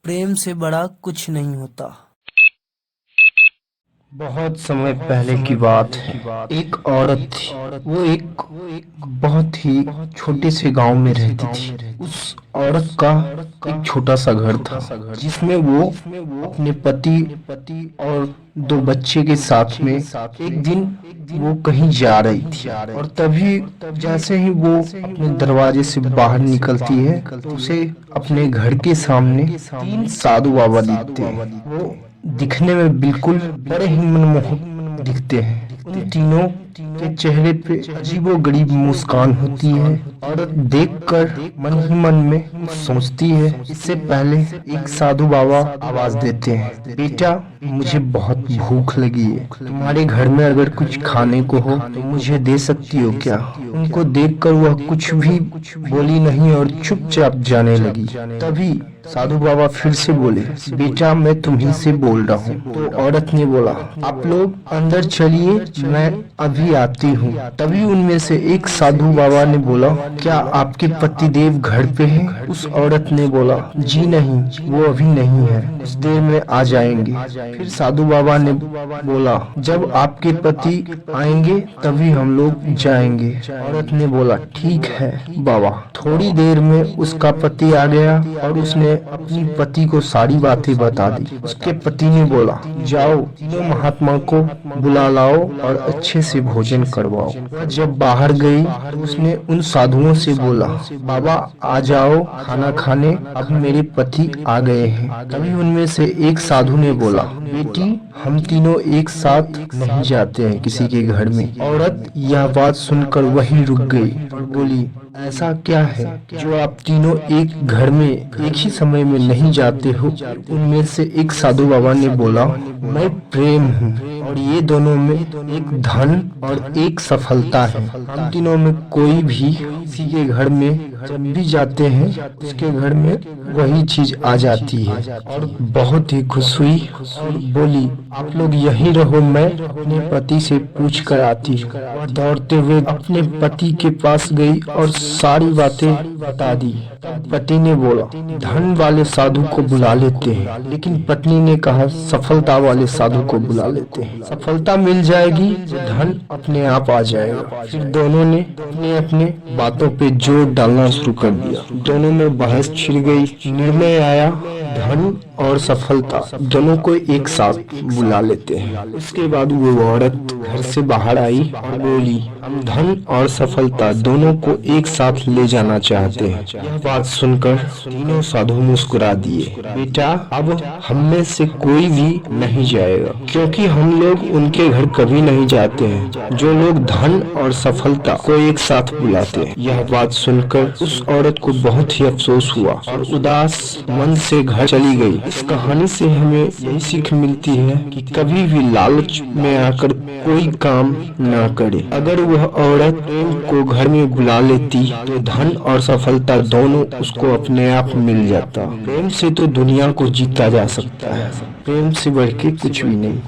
प्रेम से बड़ा कुछ नहीं होता। बहुत समय पहले की बात है। एक औरत थी। वो एक बहुत ही छोटे से गांव में रहती थी। उस औरत का एक छोटा सा घर था जिसमें वो अपने पति और दो बच्चे के साथ में एक दिन वो कहीं जा रही थी और तभी जैसे ही वो अपने दरवाजे से बाहर निकलती है तो उसे अपने घर के सामने तीन साधु बाबा दिखते हैं। वो दिखने में बिल्कुल बड़े ही मनमोहक दिखते हैं। उन तीनों के चेहरे पे अजीबोगरीब मुस्कान होती है। औरत देखकर मन ही मन में सोचती है। इससे पहले एक साधु बाबा आवाज देते हैं, बेटा मुझे बहुत भूख लगी है, तुम्हारे घर में अगर कुछ खाने को हो तो मुझे दे सकती हो क्या? उनको देखकर वह कुछ भी बोली नहीं और चुपचाप जाने लगी। तभी साधु बाबा फिर से बोले, बेटा मैं तुम्ही से बोल रहा हूँ। तो औरत ने बोला, आप लोग अंदर चलिए, मैं अभी आती हूँ। तभी उनमें से एक साधु बाबा ने बोला, क्या आपके पतिदेव घर पे हैं? उस औरत ने बोला, जी नहीं, वो अभी नहीं है, कुछ देर में आ जाएंगे। फिर साधु बाबा ने बोला, जब आपके पति आएंगे तभी हम लोग जाएंगे। औरत ने बोला, ठीक है बाबा। थोड़ी देर में उसका पति आ गया और उसने अपनी पति को सारी बातें बता दी। उसके पति ने बोला, जाओ तीनों महात्मा को बुला लाओ और अच्छे से भोजन करवाओ। वह जब बाहर गई तो उसने उन साधुओं से बोला, बाबा आ जाओ खाना खाने, अब मेरे पति आ गए हैं। तभी उनमें से एक साधु ने बोला, बेटी हम तीनों एक साथ नहीं जाते हैं किसी के घर में। औरत यह बात सुनकर वहीं रुक गई और बोली, ऐसा क्या है जो आप तीनों एक घर में एक ही समय में नहीं जाते हो? उनमें से एक साधु बाबा ने बोला, मैं प्रेम हूँ और ये दोनों में एक धन और एक सफलता है। हम तीनों में कोई भी किसी के घर में जब भी जाते हैं उसके घर में वही चीज आ जाती है। और बहुत ही खुश हुई और बोली, आप लोग यहीं रहो, मैं अपने पति से पूछ कर आती हूँ। वह दौड़ते हुए अपने पति के पास गई और सारी बातें बता दी। पति ने बोला, धन वाले साधु को बुला लेते हैं, लेकिन पत्नी ने कहा, सफलता वाले साधु को बुला लेते हैं, सफलता मिल जाएगी तो धन अपने आप आ जाएगा। फिर दोनों ने अपने अपने बातों पे जोर डालना शुरू कर दिया। दोनों में बहस छिड़ गई। निर्णय आया, धन और सफलता दोनों को एक साथ बुला लेते हैं। उसके बाद वो औरत घर से बाहर आई और बोली, हम धन और सफलता दोनों को एक साथ ले जाना चाहते हैं। यह बात सुनकर तीनों साधु मुस्कुरा दिए। बेटा अब हम में से कोई भी नहीं जाएगा, क्योंकि हम लोग उनके घर कभी नहीं जाते हैं जो लोग धन और सफलता को एक साथ बुलाते हैं। यह बात सुनकर उस औरत को बहुत ही अफसोस हुआ और उदास मन से घर चली गई। इस कहानी से हमें यही सीख मिलती है कि कभी भी लालच में आकर कोई काम ना करे। अगर वह औरत प्रेम को घर में बुला लेती तो धन और सफलता दोनों उसको अपने आप मिल जाता। प्रेम से तो दुनिया को जीता जा सकता है, प्रेम से बढ़ के कुछ भी नहीं।